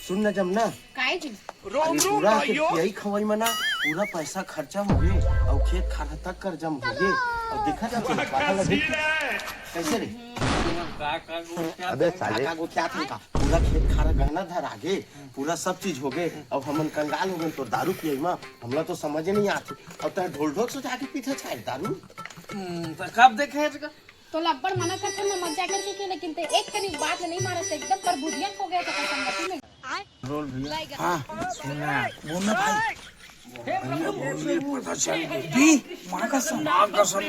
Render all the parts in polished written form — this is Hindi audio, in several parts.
सुन न जमुना काय जी पूरा यही खवाई मना पूरा पैसा खर्चा हो गए और खेत खाना तक कर जम हो गए और देखा जाते कैसे रे अबे साले काका को क्या था पूरा खेत खाना गहना धर आगे पूरा सब चीज हो गए अब हमन कंगाल हो गए तो दारू पिए मां हमला तो समझ नहीं आती और तय ढोल ढोल से जाके पीछे छाए दारू तो कब देखे तो लब्बड़ मना करते ना मजा करके के लेकिन ते एक करी बात नहीं मारा से एकदम प्रबुद्धियत हो गया तो संगति में रोल भैया हां सुना वो ना भाई पता चल भी मां का सम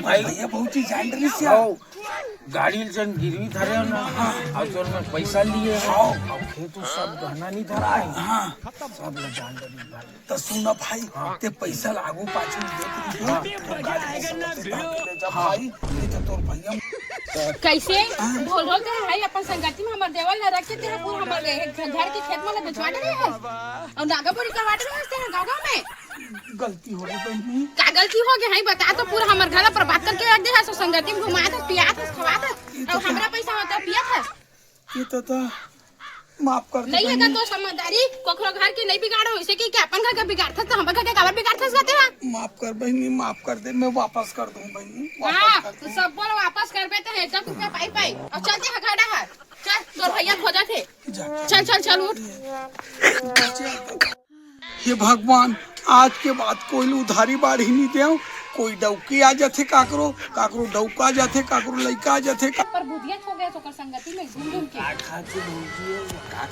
भाई भैया बहुत ही जानकारी से आओ गाड़ी जन गिरवी धरे ना और जोर में पैसा लिए आओ अब खेत तो सब गहना नहीं धरा है हां सब ल जानकारी तो सुना भाई ते पैसा लागू पाछू दे भाई ये तो तोर भैया कैसे ढोल ढोल ते भाई अपन संगति में हमर देवल न रखे ते पूरा हमर घर के खेत में बेचवा दे है और नागापुरी करवा दे है गांव में गलती हो गई का गलती हो गया है बता तो पूरा हमर घर पर बात करके रख दे है सो संगति में घुमा दे पिया दे खवा दे और हमरा पैसा होता पिया था ये तो माफ कर दे नहीं है तो समझदारी कोखरो घर की नहीं बिगाड़ो इसे की क्या अपन घर का बिगाड़ता तो हमर घर का काबर बिगाड़ता जाते हैं माफ कर बहनी माफ कर दे मैं वापस कर दूं बहनी हां तो सब बोल वापस करबे तो है जब रुपया पाई पाई और चलते हैं घाटा है चल तोर भैया खोजा थे चल चल चल उठ हे भगवान आज के बाद कोई उधारी बाढ़ी नहीं दे कोई डौकी आ जाते काकरो काकरो डौका जाते काकरो लइका आ जाते पर बुधियत हो गया तो कर संगति में घूम घूम के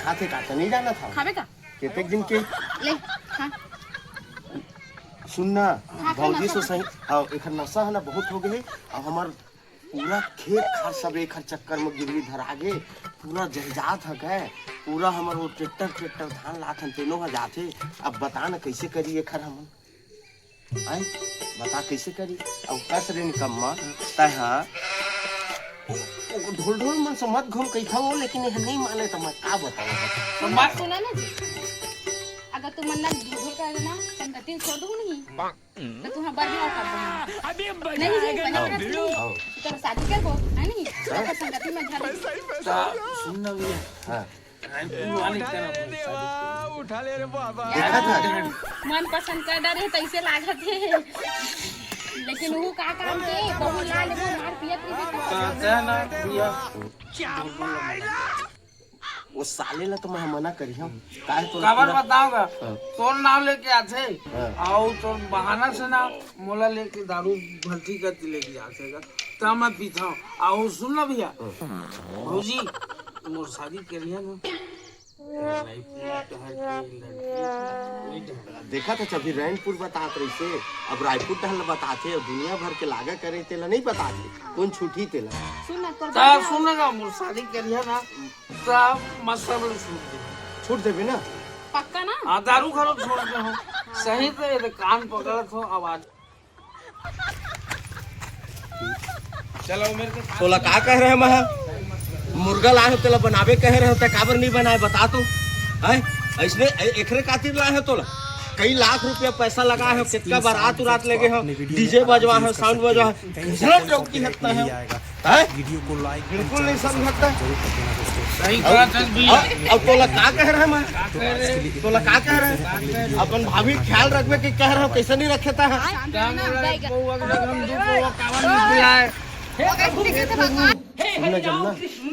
खाते का नहीं जाना था खावे का कितने दिन के ले हां सुनना भौजी से सही हाँ एक नशा है ना बहुत हो गए अब हमार पूरा खेत खार सब एक चक्कर में गिरवी धरा गे पूरा जहजात है गए पूरा हमार वो ट्रैक्टर धान लाखन तीनों जाते अब बता ना कैसे करी एक हम आई बता कैसे करी अब कस रे निकम्मा तय हाँ ढोल ढोल मन से मत घूम कैसा हो लेकिन यह नहीं माने तो मैं क्या बताऊँ बात सुना ना जी अगर तुम मन्ना ढोल कर देना संगति छोड़ दूँ नहीं तो तुम्हारा बर्बाद कर दूँगा नहीं जी बना तो शादी कर को है नहीं तो संगति में घर सुनना भी हाँ उठा ले रे बाबा मन पसंद कर डरे तैसे लागत है लेकिन वो का काम के बहु लाल वो मार पियत कहते ना भैया वो साले ला तो मैं मना करी हूँ काहे तो खबर बताओगा तोर नाम लेके आते और तो बहाना से ना मोला लेके दारू भर्ती करती लेके आते तो मैं पीता और सुन ना भैया भौजी मोर शादी करिए ना देखा था जब रैनपुर बताते रही से अब रायपुर टहल बताते और दुनिया भर के लागा करे तेला नहीं बताते कौन छुट्टी तेला सुनेगा मोर शादी करिए ना तब मसल छूट देवे ना पक्का ना हाँ दारू खानो छोड़ के हो सही तो ये कान पकड़त हो आवाज चलो मेरे को तोला का कह रहे मैं मुर्गा लाए हो तेला बनावे कह रहे हो काबर नहीं बनाए बता तो है ऐसने एकरे खातिर लाए हो तोला कई लाख रुपया पैसा लगाए हो कितना बारात उरात लगे हो डीजे बजवा है साउंड बजवा है कितना चौकी हटता है वीडियो को लाइक बिल्कुल नहीं समझता सही अब तोला का कह रहे मैं तोला का कह रहे अपन भाभी ख्याल रखबे कि कह रहे हो कैसे नहीं रखेता है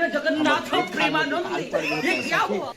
जगन्नाथ प्रेमानंद ये क्या हुआ